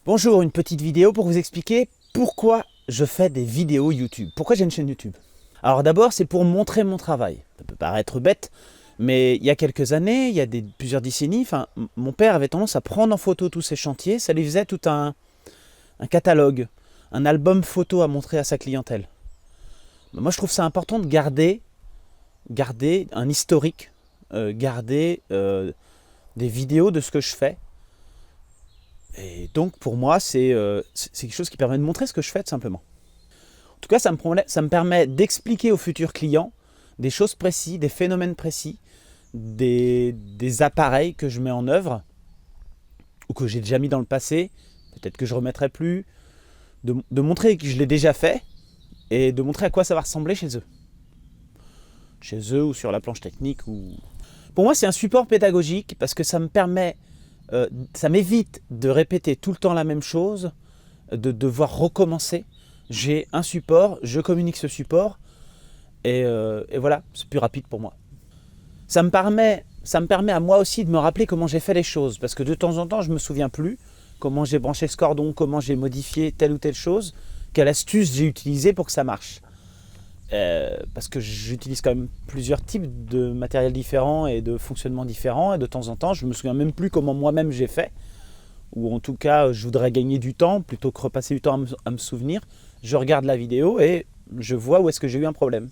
Bonjour, une petite vidéo pour vous expliquer pourquoi je fais des vidéos YouTube. Pourquoi j'ai une chaîne YouTube? Alors d'abord, c'est pour montrer mon travail. Ça peut paraître bête, mais il y a quelques années, il y a plusieurs décennies, mon père avait tendance à prendre en photo tous ses chantiers. Ça lui faisait tout un catalogue, un album photo à montrer à sa clientèle. Moi, je trouve ça important de garder un historique, garder des vidéos de ce que je fais. Et donc pour moi, c'est quelque chose qui permet de montrer ce que je fais tout simplement. En tout cas, ça me permet d'expliquer aux futurs clients des choses précises, des phénomènes précis, des appareils que je mets en œuvre ou que j'ai déjà mis dans le passé, peut-être que je ne remettrai plus, de montrer que je l'ai déjà fait et de montrer à quoi ça va ressembler chez eux. Chez eux ou sur la planche technique. Pour moi, c'est un support pédagogique parce que ça m'évite de répéter tout le temps la même chose, de devoir recommencer. J'ai un support, je communique ce support et voilà, c'est plus rapide pour moi. Ça me permet à moi aussi de me rappeler comment j'ai fait les choses parce que de temps en temps, je ne me souviens plus comment j'ai branché ce cordon, comment j'ai modifié telle ou telle chose, quelle astuce j'ai utilisée pour que ça marche. Parce que j'utilise quand même plusieurs types de matériel différents et de fonctionnements différents et de temps en temps je me souviens même plus comment moi-même j'ai fait, ou en tout cas je voudrais gagner du temps plutôt que repasser du temps à me souvenir. Je regarde la vidéo et je vois où est-ce que j'ai eu un problème.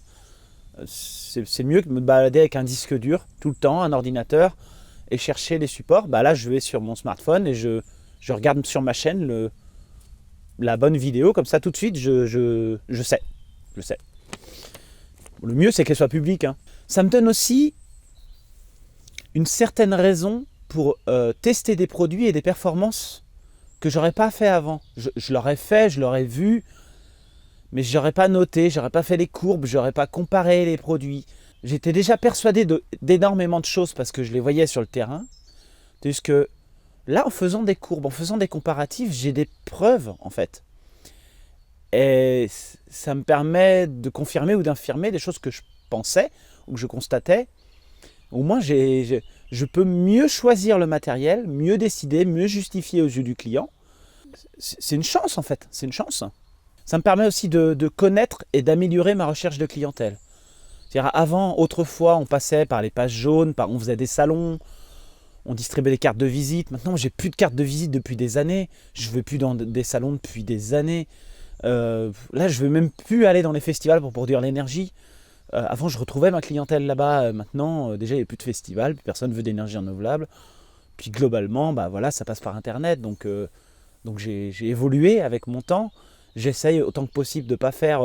C'est mieux que de me balader avec un disque dur tout le temps, un ordinateur et chercher les supports. Là je vais sur mon smartphone et je regarde sur ma chaîne la bonne vidéo, comme ça tout de suite je sais. Le mieux, c'est qu'elle soit publique. Ça me donne aussi une certaine raison pour tester des produits et des performances que j'aurais pas fait avant. Je l'aurais fait, je l'aurais vu, mais je n'aurais pas noté, j'aurais pas fait les courbes, j'aurais pas comparé les produits. J'étais déjà persuadé d'énormément de choses parce que je les voyais sur le terrain. Puisque là, en faisant des courbes, en faisant des comparatifs, j'ai des preuves en fait. Et ça me permet de confirmer ou d'infirmer des choses que je pensais ou que je constatais. Au moins, je peux mieux choisir le matériel, mieux décider, mieux justifier aux yeux du client. C'est une chance en fait, c'est une chance. Ça me permet aussi de connaître et d'améliorer ma recherche de clientèle. C'est-à-dire avant, autrefois, on passait par les pages jaunes, on faisait des salons, on distribuait des cartes de visite. Maintenant, j'ai plus de cartes de visite depuis des années. Je ne vais plus dans des salons depuis des années. Là, je ne veux même plus aller dans les festivals pour produire l'énergie. Avant, je retrouvais ma clientèle là-bas. Maintenant, déjà, il n'y a plus de festivals, plus personne ne veut d'énergie renouvelable. Puis globalement, voilà, ça passe par Internet. Donc j'ai évolué avec mon temps. J'essaye autant que possible de ne pas faire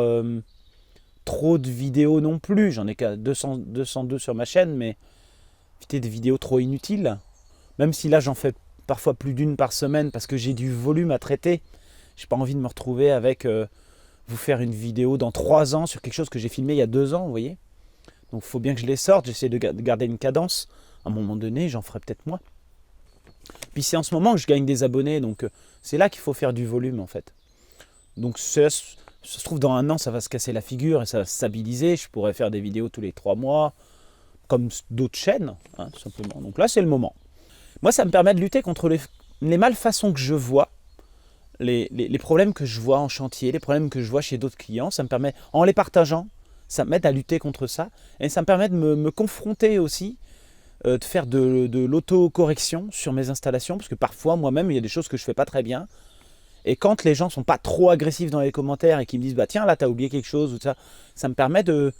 trop de vidéos non plus. J'en ai qu'à 202 sur ma chaîne, mais éviter des vidéos trop inutiles. Même si là, j'en fais parfois plus d'une par semaine parce que j'ai du volume à traiter. J'ai pas envie de me retrouver avec vous faire une vidéo dans 3 ans sur quelque chose que j'ai filmé il y a 2 ans, vous voyez. Donc il faut bien que je les sorte, j'essaie de garder une cadence. À un moment donné, j'en ferai peut-être moins. Puis c'est en ce moment que je gagne des abonnés, donc c'est là qu'il faut faire du volume en fait. Donc ça se trouve dans 1 an, ça va se casser la figure et ça va se stabiliser. Je pourrais faire des vidéos tous les 3 mois, comme d'autres chaînes, tout simplement. Donc là, c'est le moment. Moi, ça me permet de lutter contre les malfaçons que je vois, les problèmes que je vois en chantier, les problèmes que je vois chez d'autres clients. Ça me permet, en les partageant, ça m'aide à lutter contre ça. Et ça me permet de me confronter aussi, de faire de l'auto-correction sur mes installations. Parce que parfois, moi-même, il y a des choses que je ne fais pas très bien. Et quand les gens ne sont pas trop agressifs dans les commentaires et qu'ils me disent « tiens, là, tu as oublié quelque chose », ou ça me permet de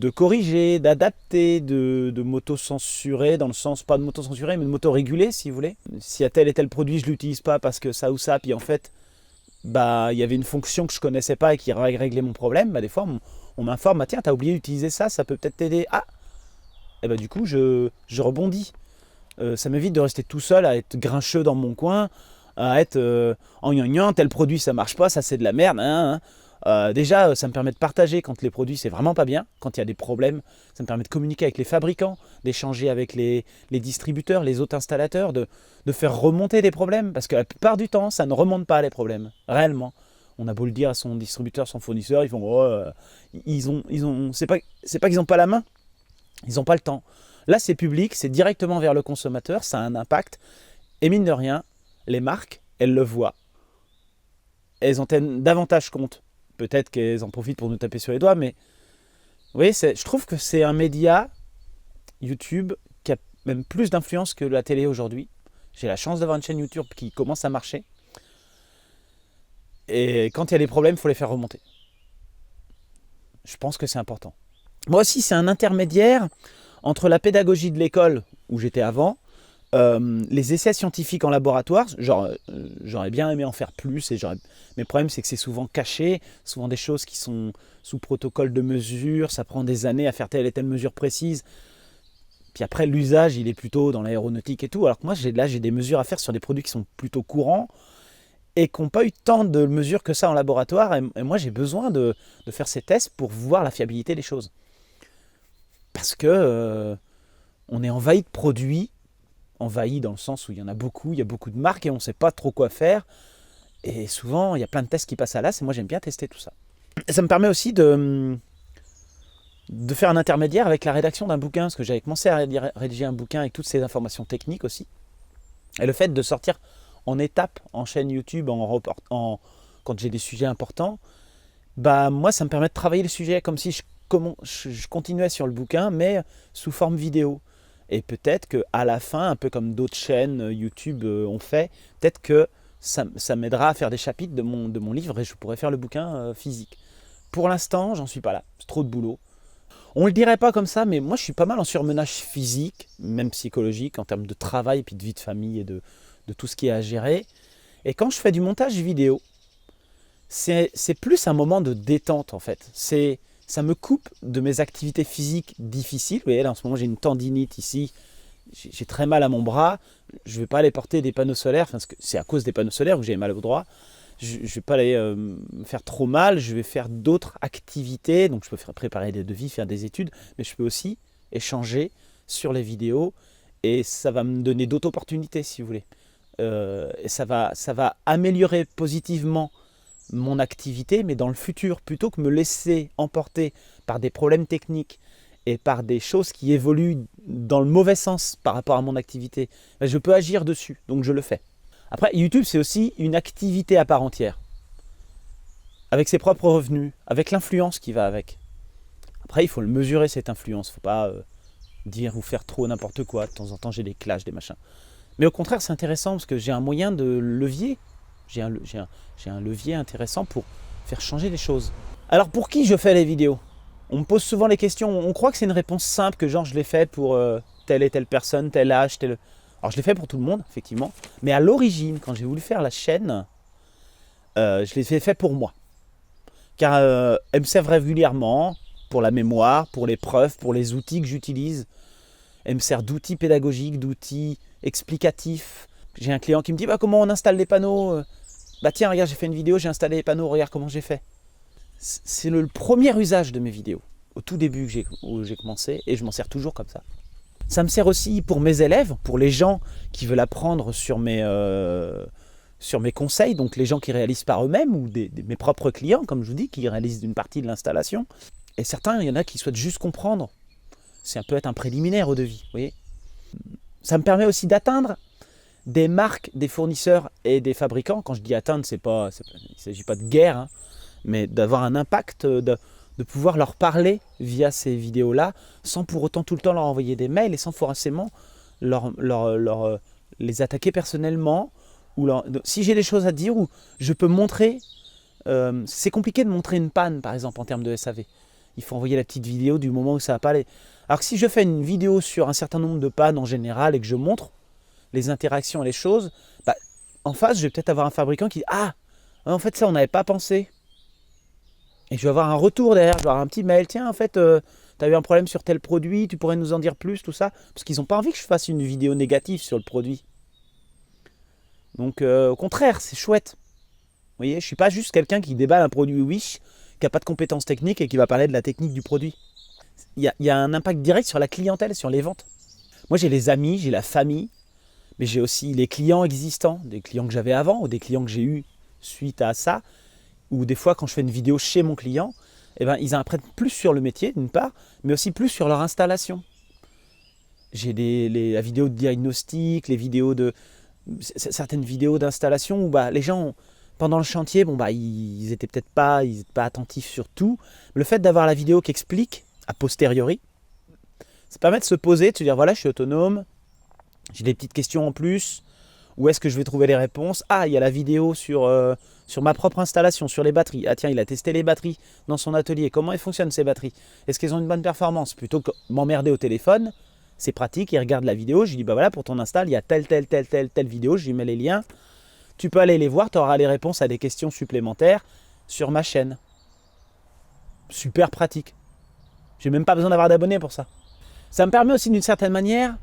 corriger, d'adapter, de m'auto-censurer, dans le sens, pas de m'auto-censurer, mais de m'auto-réguler, si vous voulez. S'il y a tel et tel produit, je ne l'utilise pas parce que ça ou ça, puis en fait, il y avait une fonction que je ne connaissais pas et qui réglait mon problème, des fois, on m'informe, tiens, tu as oublié d'utiliser ça, ça peut peut-être t'aider. Ah. Et du coup, je rebondis. Ça m'évite de rester tout seul à être grincheux dans mon coin, à être en gnangnan, tel produit ça marche pas, ça c'est de la merde. Déjà, ça me permet de partager quand les produits c'est vraiment pas bien, quand il y a des problèmes. Ça me permet de communiquer avec les fabricants, d'échanger avec les distributeurs, les autres installateurs, de faire remonter des problèmes. Parce que la plupart du temps, ça ne remonte pas les problèmes, réellement. On a beau le dire à son distributeur, son fournisseur, ils font c'est pas qu'ils n'ont pas la main, ils n'ont pas le temps. Là, c'est public, c'est directement vers le consommateur, ça a un impact. Et mine de rien, les marques elles le voient. Elles en tiennent davantage compte. Peut-être qu'elles en profitent pour nous taper sur les doigts, mais vous voyez, je trouve que c'est un média, YouTube, qui a même plus d'influence que la télé aujourd'hui. J'ai la chance d'avoir une chaîne YouTube qui commence à marcher. Et quand il y a des problèmes, il faut les faire remonter. Je pense que c'est important. Moi aussi, c'est un intermédiaire entre la pédagogie de l'école, où j'étais avant, les essais scientifiques en laboratoire. J'aurais bien aimé en faire plus. Mais le problème, c'est que c'est souvent caché, souvent des choses qui sont sous protocole de mesure. Ça prend des années à faire telle et telle mesure précise. Puis après, l'usage, il est plutôt dans l'aéronautique et tout. Alors que moi, j'ai des mesures à faire sur des produits qui sont plutôt courants et qui n'ont pas eu tant de mesures que ça en laboratoire. Et moi, j'ai besoin de faire ces tests pour voir la fiabilité des choses. Parce que on est envahi de produits, envahi dans le sens où il y en a beaucoup de marques et on ne sait pas trop quoi faire. Et souvent, il y a plein de tests qui passent à l'as et moi, j'aime bien tester tout ça. Et ça me permet aussi de faire un intermédiaire avec la rédaction d'un bouquin, parce que j'avais commencé à rédiger un bouquin avec toutes ces informations techniques aussi. Et le fait de sortir en étapes en chaîne YouTube, quand j'ai des sujets importants, bah moi ça me permet de travailler les sujets comme si je continuais sur le bouquin, mais sous forme vidéo. Et peut-être qu'à la fin, un peu comme d'autres chaînes YouTube ont fait, peut-être que ça m'aidera à faire des chapitres de mon livre et je pourrais faire le bouquin physique. Pour l'instant, j'en suis pas là, c'est trop de boulot. On ne le dirait pas comme ça, mais moi je suis pas mal en surmenage physique, même psychologique, en termes de travail, puis de vie de famille et de tout ce qui est à gérer. Et quand je fais du montage vidéo, c'est plus un moment de détente en fait. Ça me coupe de mes activités physiques difficiles. Vous voyez, là en ce moment j'ai une tendinite ici, j'ai très mal à mon bras. Je ne vais pas aller porter des panneaux solaires, parce que c'est à cause des panneaux solaires que j'ai mal au bras. Je ne vais pas aller me faire trop mal, je vais faire d'autres activités. Donc je peux préparer des devis, faire des études, mais je peux aussi échanger sur les vidéos et ça va me donner d'autres opportunités si vous voulez. Et ça va améliorer positivement mon activité, mais dans le futur, plutôt que me laisser emporter par des problèmes techniques et par des choses qui évoluent dans le mauvais sens par rapport à mon activité, je peux agir dessus, donc je le fais. Après, YouTube, c'est aussi une activité à part entière, avec ses propres revenus, avec l'influence qui va avec. Après, il faut le mesurer, cette influence. Il ne faut pas dire ou faire trop n'importe quoi. De temps en temps, j'ai des clashs, des machins. Mais au contraire, c'est intéressant parce que j'ai un moyen de levier. J'ai un levier intéressant pour faire changer les choses. Alors, pour qui je fais les vidéos? On me pose souvent les questions. On croit que c'est une réponse simple, que genre je l'ai fait pour telle et telle personne, tel âge, tel... Alors, je l'ai fait pour tout le monde, effectivement. Mais à l'origine, quand j'ai voulu faire la chaîne, je l'ai fait pour moi. Car elle me sert régulièrement pour la mémoire, pour les preuves, pour les outils que j'utilise. Elle me sert d'outils pédagogiques, d'outils explicatifs. J'ai un client qui me dit comment on installe les panneaux. Tiens, regarde, j'ai fait une vidéo, j'ai installé les panneaux, regarde comment j'ai fait. C'est le premier usage de mes vidéos. Au tout début où j'ai commencé, et je m'en sers toujours comme ça. Ça me sert aussi pour mes élèves, pour les gens qui veulent apprendre sur mes conseils, donc les gens qui réalisent par eux-mêmes, ou mes propres clients, comme je vous dis, qui réalisent une partie de l'installation. Et certains, il y en a qui souhaitent juste comprendre. C'est peut être un préliminaire au devis, vous voyez. Ça me permet aussi d'atteindre des marques, des fournisseurs et des fabricants. Quand je dis atteindre, il ne s'agit pas de guerre, hein, mais d'avoir un impact, de pouvoir leur parler via ces vidéos-là, sans pour autant tout le temps leur envoyer des mails et sans forcément les attaquer personnellement. Si j'ai des choses à dire, ou je peux montrer, c'est compliqué de montrer une panne par exemple en termes de SAV. Il faut envoyer la petite vidéo du moment où ça va pas aller. Alors que si je fais une vidéo sur un certain nombre de pannes en général et que je montre les interactions et les choses, en face je vais peut-être avoir un fabricant qui dit « Ah, en fait ça on n'avait pas pensé ». Et je vais avoir un retour derrière, je vais avoir un petit mail « Tiens, en fait, tu as eu un problème sur tel produit, tu pourrais nous en dire plus, tout ça ». Parce qu'ils n'ont pas envie que je fasse une vidéo négative sur le produit. Donc au contraire, c'est chouette. Vous voyez, je ne suis pas juste quelqu'un qui déballe un produit Wish, qui n'a pas de compétences techniques et qui va parler de la technique du produit. Il y a un impact direct sur la clientèle, sur les ventes. Moi, j'ai les amis, j'ai la famille, mais j'ai aussi les clients existants, des clients que j'avais avant ou des clients que j'ai eus suite à ça. Ou des fois, quand je fais une vidéo chez mon client, ils en apprennent plus sur le métier, d'une part, mais aussi plus sur leur installation. J'ai la vidéo de diagnostic, les vidéos certaines vidéos d'installation où les gens, pendant le chantier, ils étaient peut-être pas attentifs sur tout. Le fait d'avoir la vidéo qui explique, a posteriori, ça permet de se poser, de se dire voilà, je suis autonome, j'ai des petites questions en plus, où est-ce que je vais trouver les réponses? Ah, il y a la vidéo sur ma propre installation, sur les batteries. Ah tiens, il a testé les batteries dans son atelier. Comment elles fonctionnent ces batteries? Est-ce qu'elles ont une bonne performance? Plutôt que m'emmerder au téléphone, c'est pratique, il regarde la vidéo, je lui dis voilà, pour ton install, il y a telle vidéo, je lui mets les liens. Tu peux aller les voir, tu auras les réponses à des questions supplémentaires sur ma chaîne. Super pratique. J'ai même pas besoin d'avoir d'abonnés pour ça. Ça me permet aussi d'une certaine manière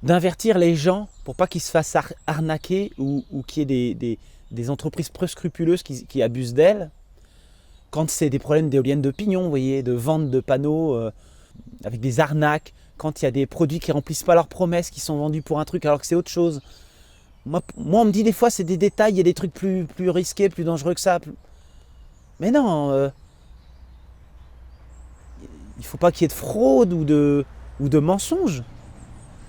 d'invertir les gens pour pas qu'ils se fassent arnaquer ou qu'il y ait des entreprises peu scrupuleuses qui abusent d'elles. Quand c'est des problèmes d'éoliennes de pignon, vous voyez, de vente de panneaux avec des arnaques, quand il y a des produits qui ne remplissent pas leurs promesses, qui sont vendus pour un truc alors que c'est autre chose. Moi, on me dit des fois c'est des détails, il y a des trucs plus risqués, plus dangereux que ça. Mais non, il ne faut pas qu'il y ait de fraude ou de mensonges.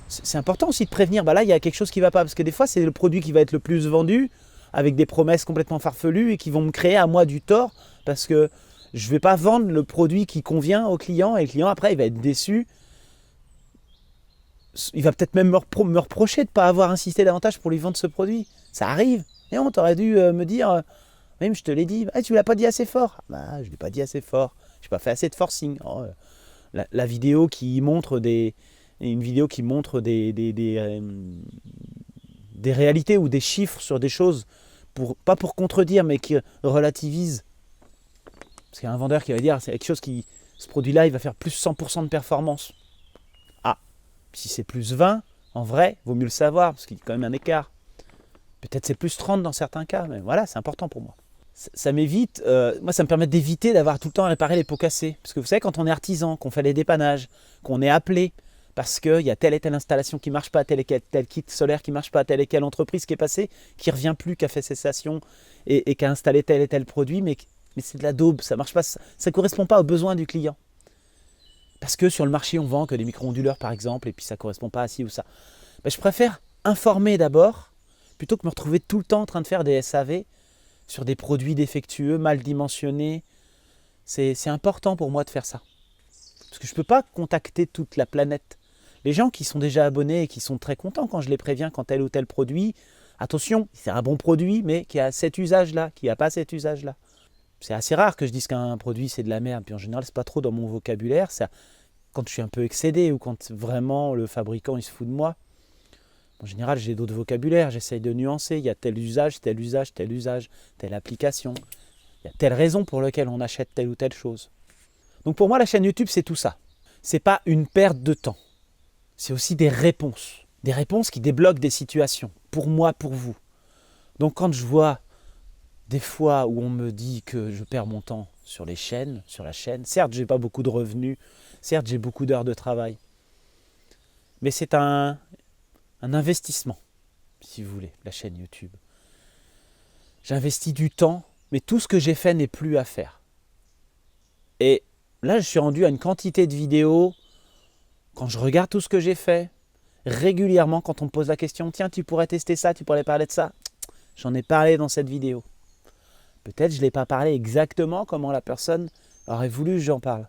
C'est important aussi de prévenir, là il y a quelque chose qui ne va pas, parce que des fois c'est le produit qui va être le plus vendu, avec des promesses complètement farfelues et qui vont me créer à moi du tort, parce que je ne vais pas vendre le produit qui convient au client, et le client après il va être déçu. Il va peut-être même me reprocher de ne pas avoir insisté davantage pour lui vendre ce produit. Ça arrive. Et on t'aurait dû me dire, même je te l'ai dit, tu ne l'as pas dit assez fort. Je ne l'ai pas dit assez fort. Je n'ai pas fait assez de forcing. La vidéo qui montre des réalités ou des chiffres sur des choses, pas pour contredire, mais qui relativisent. Parce qu'il y a un vendeur qui va dire, c'est quelque chose ce produit-là, il va faire plus 100% de performance. Si c'est plus 20, en vrai, vaut mieux le savoir, parce qu'il y a quand même un écart. Peut-être c'est plus 30 dans certains cas, mais voilà, c'est important pour moi. Ça m'évite, moi ça me permet d'éviter d'avoir tout le temps à réparer les pots cassés. Parce que vous savez, quand on est artisan, qu'on fait les dépannages, qu'on est appelé, parce qu'il y a telle et telle installation qui ne marche pas, tel kit solaire qui ne marche pas, telle et telle entreprise qui est passée, qui ne revient plus, qui a fait cessation et qui a installé tel et tel produit, mais c'est de la daube, ça ne marche pas, ça ne correspond pas aux besoins du client. Parce que sur le marché, on vend que des micro-onduleurs par exemple, et puis ça ne correspond pas à ci ou ça. Je préfère informer d'abord, plutôt que me retrouver tout le temps en train de faire des SAV sur des produits défectueux, mal dimensionnés. C'est important pour moi de faire ça. Parce que je ne peux pas contacter toute la planète. Les gens qui sont déjà abonnés et qui sont très contents quand je les préviens quand tel ou tel produit, attention, c'est un bon produit, mais qui a cet usage-là, qui n'a pas cet usage-là. C'est assez rare que je dise qu'un produit c'est de la merde, puis en général c'est pas trop dans mon vocabulaire, ça, quand je suis un peu excédé ou quand vraiment le fabricant il se fout de moi. En général j'ai d'autres vocabulaires, j'essaye de nuancer, il y a tel usage, telle application, il y a telle raison pour laquelle on achète telle ou telle chose. Donc pour moi la chaîne YouTube c'est tout ça, c'est pas une perte de temps, c'est aussi des réponses qui débloquent des situations, pour moi, pour vous. Donc quand je vois des fois où on me dit que je perds mon temps sur la chaîne, certes, j'ai pas beaucoup de revenus, certes, j'ai beaucoup d'heures de travail, mais c'est un investissement, si vous voulez, la chaîne YouTube. J'investis du temps, mais tout ce que j'ai fait n'est plus à faire. Et là, je suis rendu à une quantité de vidéos, quand je regarde tout ce que j'ai fait, régulièrement, quand on me pose la question, tiens, tu pourrais tester ça, tu pourrais parler de ça, j'en ai parlé dans cette vidéo. Peut-être je ne l'ai pas parlé exactement comment la personne aurait voulu que j'en parle.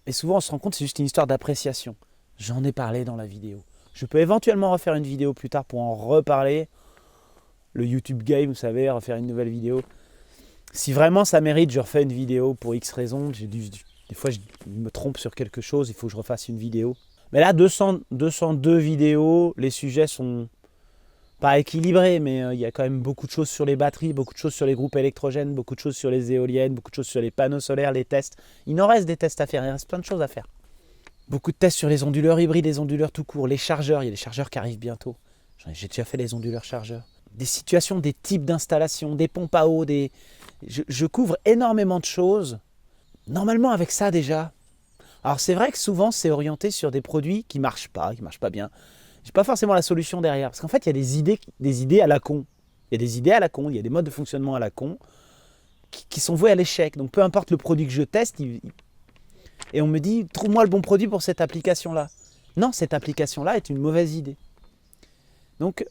Et souvent on se rend compte que c'est juste une histoire d'appréciation. J'en ai parlé dans la vidéo. Je peux éventuellement refaire une vidéo plus tard pour en reparler. Le YouTube Game, vous savez, refaire une nouvelle vidéo. Si vraiment ça mérite, je refais une vidéo pour X raisons. Des fois je me trompe sur quelque chose, il faut que je refasse une vidéo. Mais là, 202 vidéos, les sujets sont pas équilibré, mais il y a quand même beaucoup de choses sur les batteries, beaucoup de choses sur les groupes électrogènes, beaucoup de choses sur les éoliennes, beaucoup de choses sur les panneaux solaires, les tests. Il en reste des tests à faire, il reste plein de choses à faire. Beaucoup de tests sur les onduleurs hybrides, les onduleurs tout court, les chargeurs, il y a des chargeurs qui arrivent bientôt. J'ai déjà fait les onduleurs chargeurs. Des situations, des types d'installations, des pompes à eau, je couvre énormément de choses. Normalement avec ça déjà. Alors c'est vrai que souvent c'est orienté sur des produits qui ne marchent pas bien. J'ai pas forcément la solution derrière. Parce qu'en fait, il y a des idées à la con. Il y a des idées à la con, il y a des modes de fonctionnement à la con qui sont voués à l'échec. Donc peu importe le produit que je teste, et on me dit, trouve-moi le bon produit pour cette application-là. Non, cette application-là est une mauvaise idée. Donc,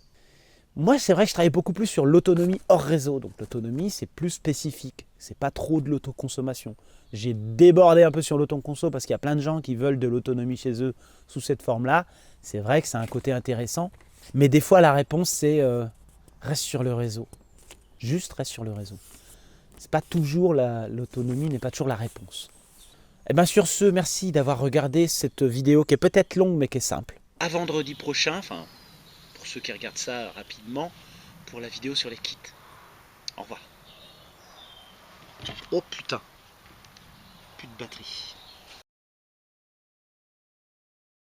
moi, c'est vrai que je travaille beaucoup plus sur l'autonomie hors réseau. Donc, l'autonomie, c'est plus spécifique. C'est pas trop de l'autoconsommation. J'ai débordé un peu sur l'autoconso parce qu'il y a plein de gens qui veulent de l'autonomie chez eux sous cette forme-là. C'est vrai que c'est un côté intéressant. Mais des fois, la réponse, c'est reste sur le réseau. Juste reste sur le réseau. C'est pas toujours l'autonomie n'est pas toujours la réponse. Et bien sur ce, merci d'avoir regardé cette vidéo qui est peut-être longue mais qui est simple. À vendredi prochain, enfin pour ceux qui regardent ça rapidement, pour la vidéo sur les kits. Au revoir. Oh putain, plus de batterie.